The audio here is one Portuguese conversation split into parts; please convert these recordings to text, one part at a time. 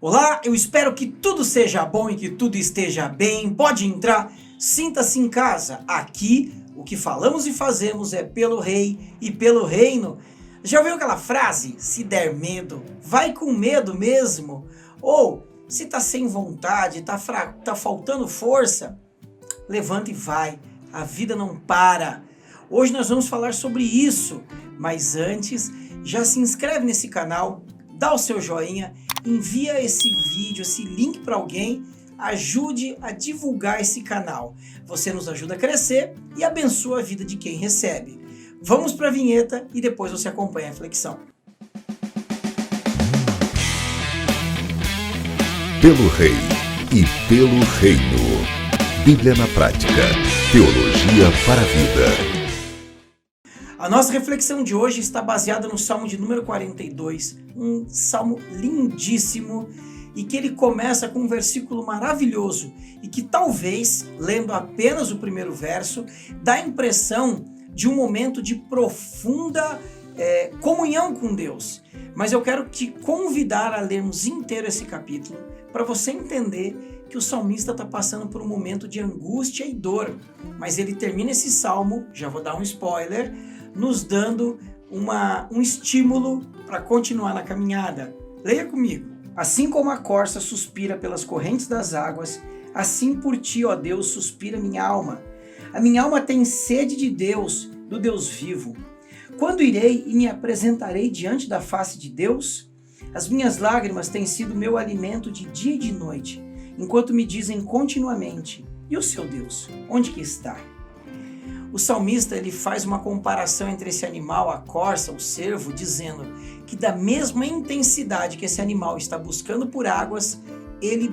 Olá, eu espero que tudo seja bom e que tudo esteja bem. Pode entrar, sinta-se em casa. Aqui, o que falamos e fazemos é pelo rei e pelo reino. Já ouviu aquela frase? Se der medo, vai com medo mesmo? Ou, se tá sem vontade, tá faltando força, levanta e vai. A vida não para. Hoje nós vamos falar sobre isso, mas antes, já se inscreve nesse canal, dá o seu joinha, envia esse vídeo, esse link para alguém, ajude a divulgar esse canal. Você nos ajuda a crescer e abençoa a vida de quem recebe. Vamos para a vinheta e depois você acompanha a reflexão. Pelo Rei e pelo Reino. Bíblia na prática. Teologia para a vida. A nossa reflexão de hoje está baseada no Salmo de número 42, um salmo lindíssimo e que ele começa com um versículo maravilhoso e que talvez, lendo apenas o primeiro verso, dá a impressão de um momento de profunda comunhão com Deus. Mas eu quero te convidar a lermos inteiro esse capítulo para você entender que o salmista está passando por um momento de angústia e dor. Mas ele termina esse salmo, já vou dar um spoiler, nos dando um estímulo para continuar na caminhada. Leia comigo. Assim como a corça suspira pelas correntes das águas, assim por ti, ó Deus, suspira minha alma. A minha alma tem sede de Deus, do Deus vivo. Quando irei e me apresentarei diante da face de Deus? As minhas lágrimas têm sido meu alimento de dia e de noite, enquanto me dizem continuamente, e o seu Deus, onde que está? O salmista ele faz uma comparação entre esse animal, a corça, o cervo, dizendo que da mesma intensidade que esse animal está buscando por águas, ele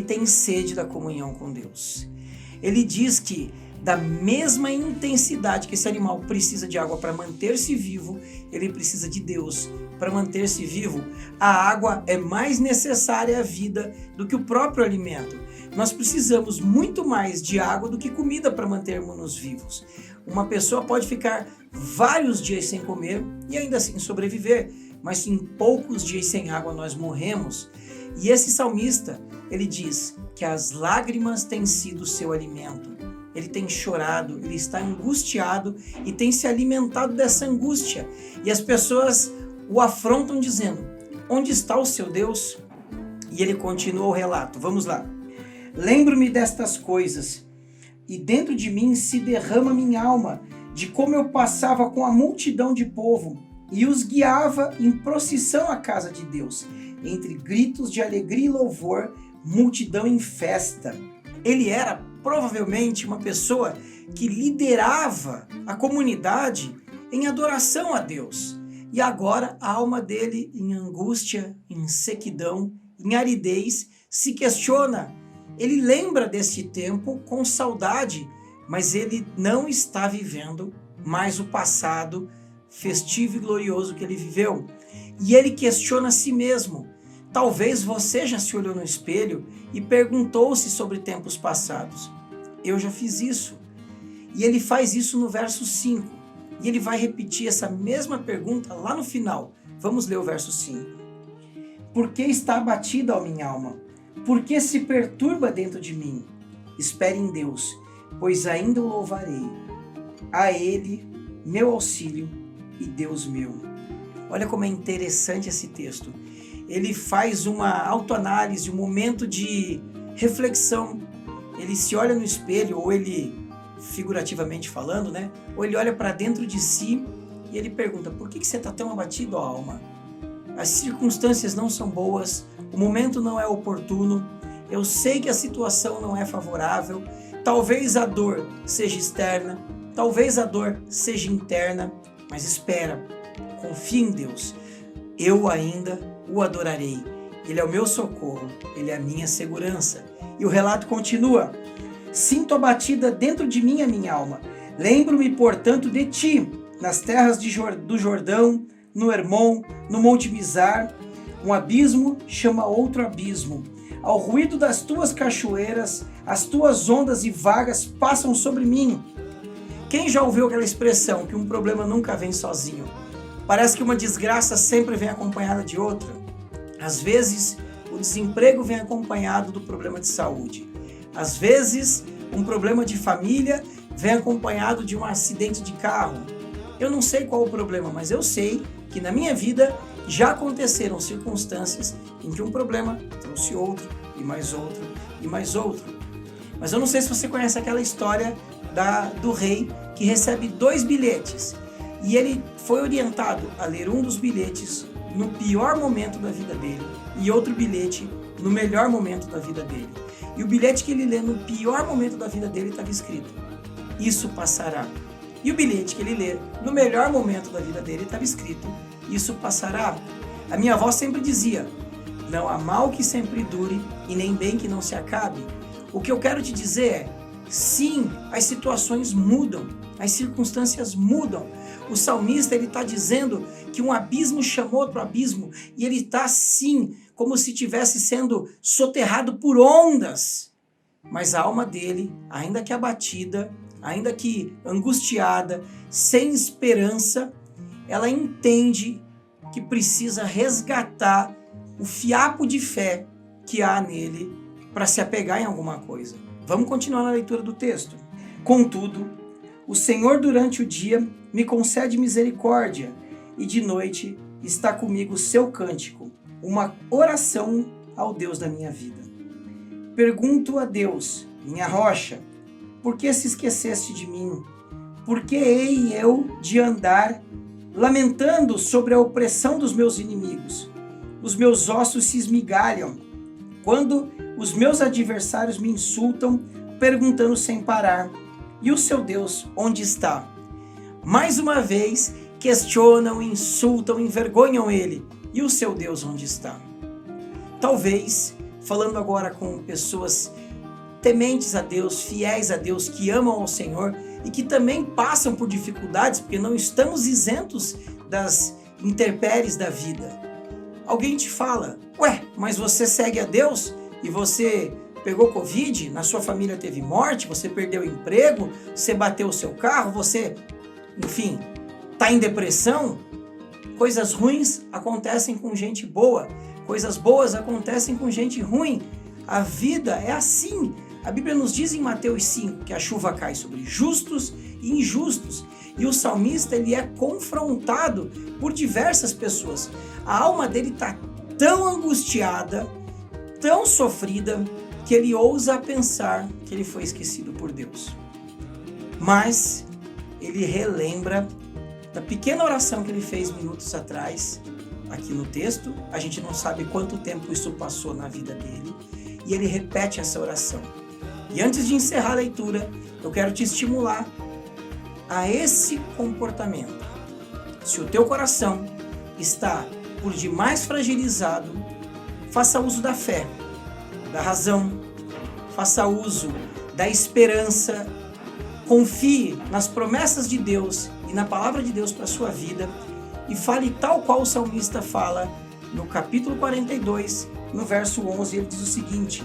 tem sede da comunhão com Deus. Ele diz que da mesma intensidade que esse animal precisa de água para manter-se vivo, ele precisa de Deus para manter-se vivo. A água é mais necessária à vida do que o próprio alimento. Nós precisamos muito mais de água do que comida para mantermos-nos vivos. Uma pessoa pode ficar vários dias sem comer e ainda assim sobreviver, mas em poucos dias sem água nós morremos. E esse salmista, ele diz que as lágrimas têm sido seu alimento. Ele tem chorado, ele está angustiado e tem se alimentado dessa angústia. E as pessoas o afrontam dizendo, onde está o seu Deus? E ele continua o relato, vamos lá. Lembro-me destas coisas, e dentro de mim se derrama minha alma, de como eu passava com a multidão de povo, e os guiava em procissão à casa de Deus, entre gritos de alegria e louvor, multidão em festa. Ele era provavelmente uma pessoa que liderava a comunidade em adoração a Deus. E agora a alma dele, em angústia, em sequidão, em aridez, se questiona. Ele lembra desse tempo com saudade, mas ele não está vivendo mais o passado festivo e glorioso que ele viveu. E ele questiona a si mesmo. Talvez você já se olhou no espelho e perguntou-se sobre tempos passados. Eu já fiz isso. E ele faz isso no verso 5. E ele vai repetir essa mesma pergunta lá no final. Vamos ler o verso 5. Por que está abatida, ó minha alma? Por que se perturba dentro de mim? Espere em Deus, pois ainda o louvarei. A Ele, meu auxílio e Deus meu. Olha como é interessante esse texto. Ele faz uma autoanálise, um momento de reflexão. Ele se olha no espelho, ou ele, figurativamente falando, né? Ou ele olha para dentro de si e ele pergunta, por que você está tão abatido, ó alma? As circunstâncias não são boas, o momento não é oportuno, eu sei que a situação não é favorável, talvez a dor seja externa, talvez a dor seja interna, mas espera, confia em Deus, eu ainda o adorarei, Ele é o meu socorro, Ele é a minha segurança. E o relato continua, sinto abatida dentro de mim a minha alma, lembro-me portanto de ti, nas terras do Jordão, no Hermon, no Monte Mizar, um abismo chama outro abismo. Ao ruído das tuas cachoeiras, as tuas ondas e vagas passam sobre mim. Quem já ouviu aquela expressão que um problema nunca vem sozinho? Parece que uma desgraça sempre vem acompanhada de outra. Às vezes, o desemprego vem acompanhado do problema de saúde. Às vezes, um problema de família vem acompanhado de um acidente de carro. Eu não sei qual o problema, mas eu sei que na minha vida já aconteceram circunstâncias em que um problema trouxe outro, e mais outro, e mais outro. Mas eu não sei se você conhece aquela história do rei que recebe 2 bilhetes. E ele foi orientado a ler um dos bilhetes no pior momento da vida dele e outro bilhete no melhor momento da vida dele. E o bilhete que ele lê no pior momento da vida dele estava escrito: isso passará. E o bilhete que ele lê no melhor momento da vida dele estava escrito: isso passará. A minha avó sempre dizia: não há mal que sempre dure e nem bem que não se acabe. O que eu quero te dizer é: sim, as situações mudam, as circunstâncias mudam. O salmista ele está dizendo que um abismo chamou outro abismo e ele está sim, como se estivesse sendo soterrado por ondas. Mas a alma dele, ainda que abatida, ainda que angustiada, sem esperança, ela entende que precisa resgatar o fiapo de fé que há nele para se apegar em alguma coisa. Vamos continuar na leitura do texto. Contudo, o Senhor durante o dia me concede misericórdia e de noite está comigo o seu cântico, uma oração ao Deus da minha vida. Pergunto a Deus, minha rocha, por que se esqueceste de mim? Por que hei eu de andar lamentando sobre a opressão dos meus inimigos? Os meus ossos se esmigalham quando os meus adversários me insultam, perguntando sem parar: e o seu Deus onde está? Mais uma vez questionam, insultam, envergonham ele. E o seu Deus onde está? Talvez, falando agora com pessoas tementes a Deus, fiéis a Deus, que amam ao Senhor e que também passam por dificuldades, porque não estamos isentos das intempéries da vida. Alguém te fala: ué, mas você segue a Deus e você pegou Covid, na sua família teve morte, você perdeu o emprego, você bateu o seu carro, você, enfim, está em depressão. Coisas ruins acontecem com gente boa, coisas boas acontecem com gente ruim. A vida é assim. A Bíblia nos diz em Mateus 5 que a chuva cai sobre justos e injustos. E o salmista ele é confrontado por diversas pessoas. A alma dele está tão angustiada, tão sofrida, que ele ousa pensar que ele foi esquecido por Deus. Mas ele relembra da pequena oração que ele fez minutos atrás, aqui no texto. A gente não sabe quanto tempo isso passou na vida dele. E ele repete essa oração. E antes de encerrar a leitura, eu quero te estimular a esse comportamento. Se o teu coração está por demais fragilizado, faça uso da fé, da razão, faça uso da esperança, confie nas promessas de Deus e na palavra de Deus para a sua vida e fale tal qual o salmista fala no capítulo 42, no verso 11, ele diz o seguinte,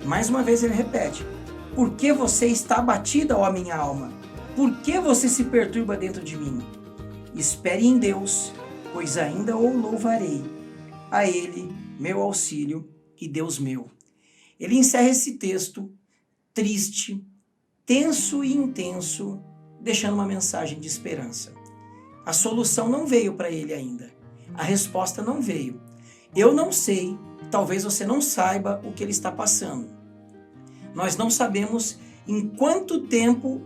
mais uma vez ele repete: por que você está abatida, ó minha alma? Por que você se perturba dentro de mim? Espere em Deus, pois ainda o louvarei, a Ele, meu auxílio e Deus meu. Ele encerra esse texto triste, tenso e intenso, deixando uma mensagem de esperança. A solução não veio para ele ainda. A resposta não veio. Eu não sei, talvez você não saiba o que ele está passando. Nós não sabemos em quanto tempo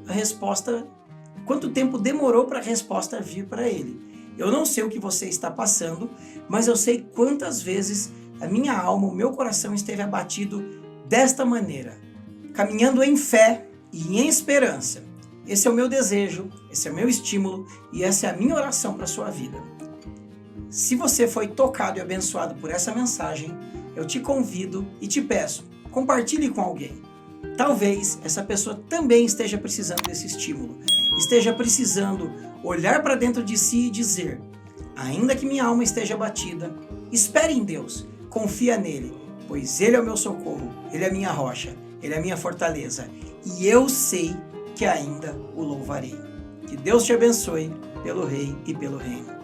demorou para a resposta vir para ele. Eu não sei o que você está passando, mas eu sei quantas vezes a minha alma, o meu coração esteve abatido desta maneira, caminhando em fé e em esperança. Esse é o meu desejo, esse é o meu estímulo e essa é a minha oração para a sua vida. Se você foi tocado e abençoado por essa mensagem, eu te convido e te peço, compartilhe com alguém. Talvez essa pessoa também esteja precisando desse estímulo, esteja precisando olhar para dentro de si e dizer: ainda que minha alma esteja abatida, espere em Deus, confia nele, pois Ele é o meu socorro, Ele é a minha rocha, Ele é a minha fortaleza, e eu sei que ainda o louvarei. Que Deus te abençoe pelo Rei e pelo Reino.